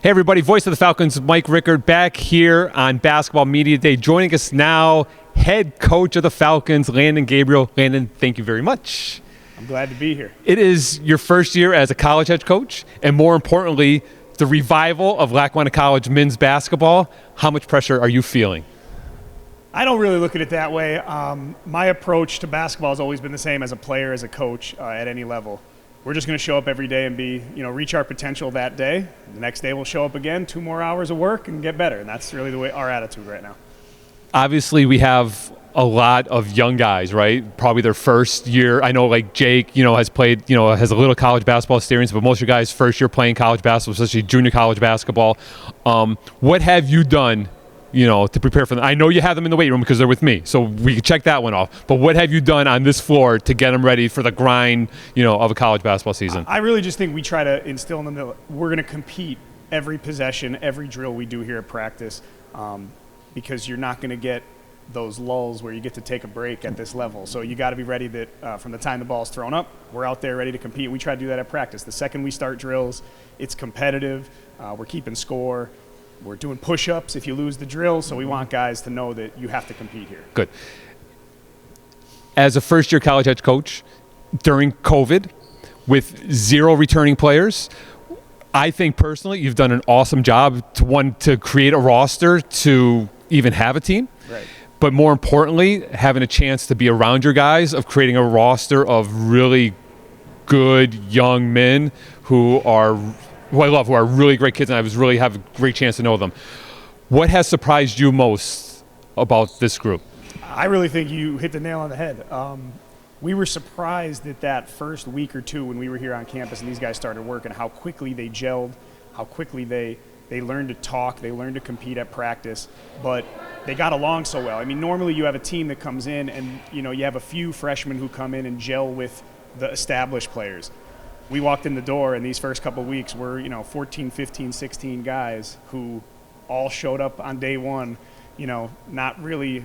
Hey everybody, Voice of the Falcons, Mike Rickard back here on Basketball Media Day. Joining us now, head coach of the Falcons, Landon Gabriel. Landon, thank you very much. I'm glad to be here. It is your first year as a college head coach, and more importantly, the revival of Lackawanna College men's basketball. How much pressure are you feeling? I don't really look at it that way. My approach to basketball has always been the same as a player, as a coach, at any level. We're just going to show up every day and reach our potential that day. The next day we'll show up again, 2 more hours of work, and get better. And that's really the way our attitude right now. Obviously, we have a lot of young guys, right? Probably their first year. I know, like Jake, has played, has a little college basketball experience, but most of your guys' first year playing college basketball, especially junior college basketball. What have you done, to prepare for them? I know you have them in the weight room because they're with me, so we can check that one off. But what have you done on this floor to get them ready for the grind, of a college basketball season? I really just think we try to instill in them that we're going to compete every possession, every drill we do here at practice, because you're not going to get those lulls where you get to take a break at this level. So you got to be ready that from the time the ball's thrown up, we're out there ready to compete. We try to do that at practice. The second we start drills, it's competitive. We're keeping score. We're doing push-ups if you lose the drill, so we want guys to know that you have to compete here. Good. As a first-year college head coach, during COVID, with 0 returning players, I think personally you've done an awesome job to create a roster, to even have a team. Right. But more importantly, having a chance to be around your guys, of creating a roster of really good young men who I love, who are really great kids, and I have a great chance to know them. What has surprised you most about this group? I really think you hit the nail on the head. We were surprised that first week or two when we were here on campus and these guys started working, how quickly they gelled, how quickly they learned to talk, they learned to compete at practice, but they got along so well. I mean, normally you have a team that comes in and, you have a few freshmen who come in and gel with the established players. We walked in the door, and these first couple of weeks were, 14, 15, 16 guys who all showed up on day one, not really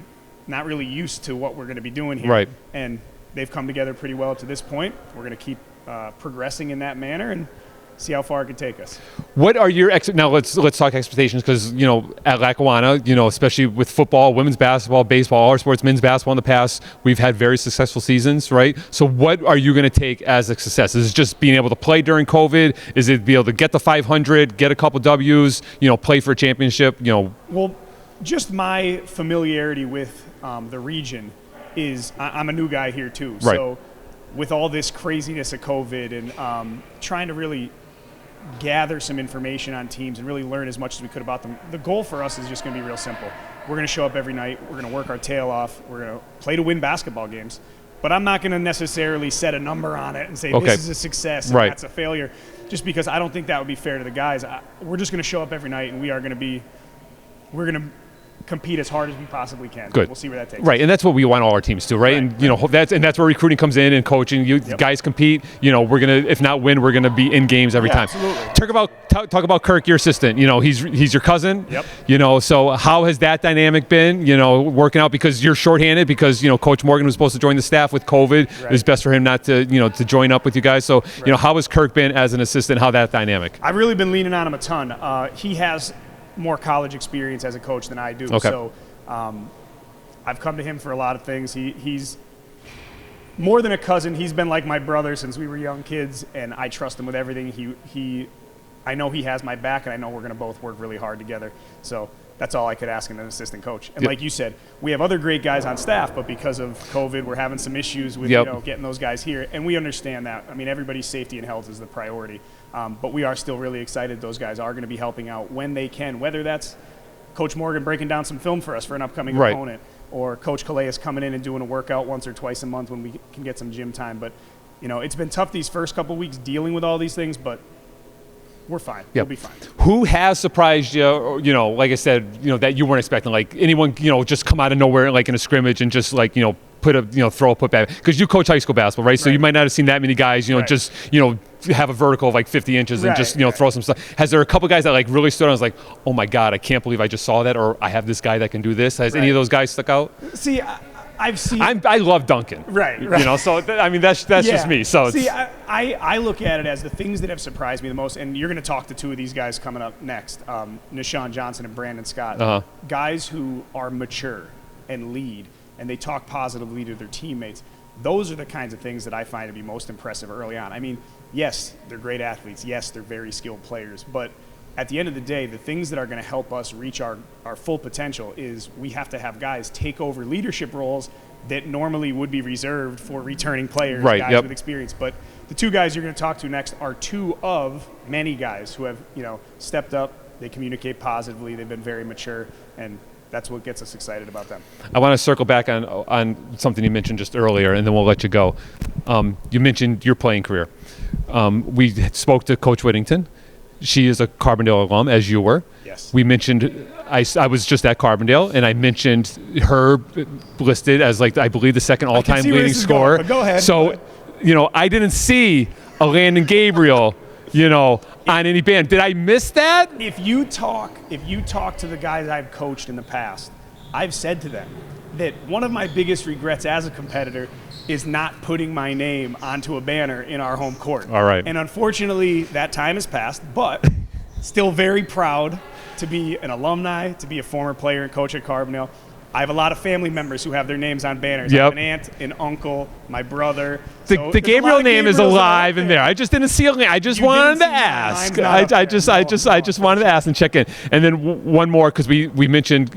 used to what we're going to be doing here. Right. And they've come together pretty well to this point. We're going to keep progressing in that manner and see how far it can take us. What are your now? Let's talk expectations, because at Lackawanna, especially with football, women's basketball, baseball, all our sports, men's basketball in the past, we've had very successful seasons, right? So what are you going to take as a success? Is it just being able to play during COVID? Is it be able to get the 500, get a couple W's, play for a championship? Well, just my familiarity with the region is I'm a new guy here too. Right. So with all this craziness of COVID and trying to really gather some information on teams and really learn as much as we could about them. The goal for us is just going to be real simple. We're going to show up every night. We're going to work our tail off. We're going to play to win basketball games. But I'm not going to necessarily set a number on it and say this is a success and that's a failure, just because I don't think that would be fair to the guys. We're just going to show up every night, and we're going to compete as hard as we possibly can. Good. We'll see where that takes us. Right, and that's what we want all our teams to, right? And that's where recruiting comes in and coaching. Guys compete. We're gonna, if not win, we're gonna be in games every time. Absolutely. Talk about Kirk, your assistant. He's your cousin. Yep. So how has that dynamic been? Working out, because you're shorthanded, because Coach Morgan was supposed to join the staff with COVID. Right. It was best for him not to to join up with you guys. So how has Kirk been as an assistant? How that dynamic? I've really been leaning on him a ton. He has more college experience as a coach than I do. Okay. So I've come to him for a lot of things. He's more than a cousin. He's been like my brother since we were young kids, and I trust him with everything. I know he has my back, and I know we're going to both work really hard together. So that's all I could ask in an assistant coach. And like you said, we have other great guys on staff, but because of COVID, we're having some issues with getting those guys here, and we understand that. I mean, everybody's safety and health is the priority. But we are still really excited those guys are going to be helping out when they can, whether that's Coach Morgan breaking down some film for us for an upcoming opponent, or Coach Calais coming in and doing a workout once or twice a month when we can get some gym time. But, it's been tough these first couple weeks dealing with all these things, but we're fine. We'll be fine. Who has surprised you, like I said, that you weren't expecting? Like anyone, just come out of nowhere, like in a scrimmage, and just like, throw a putback, because you coach high school basketball, right? So you might not have seen that many guys, just have a vertical of like 50 inches and just throw some stuff. Has there a couple guys that like really stood out and was like, oh my God, I can't believe I just saw that, or I have this guy that can do this? Has any of those guys stuck out? See, I've seen. I love Duncan. Right. You know, so I mean that's just me. So see, I look at it as the things that have surprised me the most, and you're going to talk to two of these guys coming up next, Nishan Johnson and Brandon Scott, guys who are mature and lead, and they talk positively to their teammates. Those are the kinds of things that I find to be most impressive early on. I mean, yes, they're great athletes. Yes, they're very skilled players. But at the end of the day, the things that are going to help us reach our full potential is we have to have guys take over leadership roles that normally would be reserved for returning players, guys with experience. But the two guys you're going to talk to next are two of many guys who have, stepped up. They communicate positively. They've been very mature, and that's what gets us excited about them. I want to circle back on something you mentioned just earlier, and then we'll let you go. You mentioned your playing career. We spoke to Coach Whittington. She is a Carbondale alum, as you were. Yes. We mentioned I was just at Carbondale, and I mentioned her listed as, like, I believe the second all-time leading scorer. Going, but go ahead. So, I didn't see a Landon Gabriel, on any band. Did I miss that? If you talk to the guys I've coached in the past, I've said to them that one of my biggest regrets as a competitor is not putting my name onto a banner in our home court. All right. And unfortunately, that time has passed, but still very proud to be an alumni, to be a former player and coach at Carbondale. I have a lot of family members who have their names on banners. I have an aunt, an uncle, my brother. The Gabriel name is alive in there. I just didn't see a name. I just wanted to ask. I just wanted to ask and check in. And then one more, because we mentioned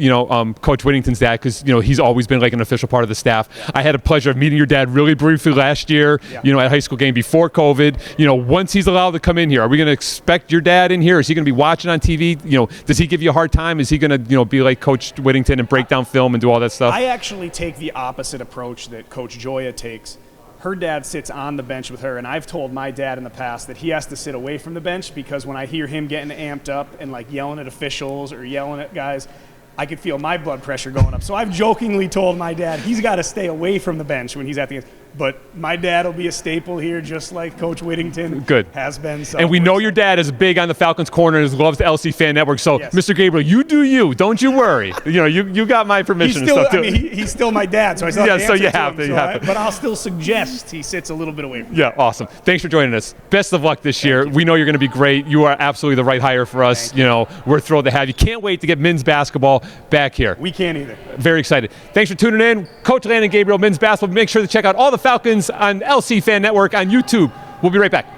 Coach Whittington's dad, because he's always been like an official part of the staff. Yeah. I had a pleasure of meeting your dad really briefly last year. Yeah. At a high school game before COVID. Once he's allowed to come in here, are we going to expect your dad in here? Is he going to be watching on TV? Does he give you a hard time? Is he going to be like Coach Whittington and break down film and do all that stuff? I actually take the opposite approach that Coach Joya takes. Her dad sits on the bench with her, and I've told my dad in the past that he has to sit away from the bench because when I hear him getting amped up and like yelling at officials or yelling at guys, I could feel my blood pressure going up. So I've jokingly told my dad he's got to stay away from the bench when he's at the end. But my dad will be a staple here, just like Coach Whittington has been. So and we know your dad is big on the Falcons Corner and loves the LC Fan Network. So, Mr. Gabriel, you do you. Don't you worry. You got my permission and stuff, too. I mean, he's still my dad, so I still have to answer so you have to. But I'll still suggest he sits a little bit away from me. Yeah, awesome. Thanks for joining us. Best of luck this year. We know you're going to be great. You are absolutely the right hire for us. We're thrilled to have you. Can't wait to get men's basketball back here. We can't either. Very excited. Thanks for tuning in. Coach Landon Gabriel, men's basketball. Make sure to check out all the Falcons on LC Fan Network on YouTube. We'll be right back.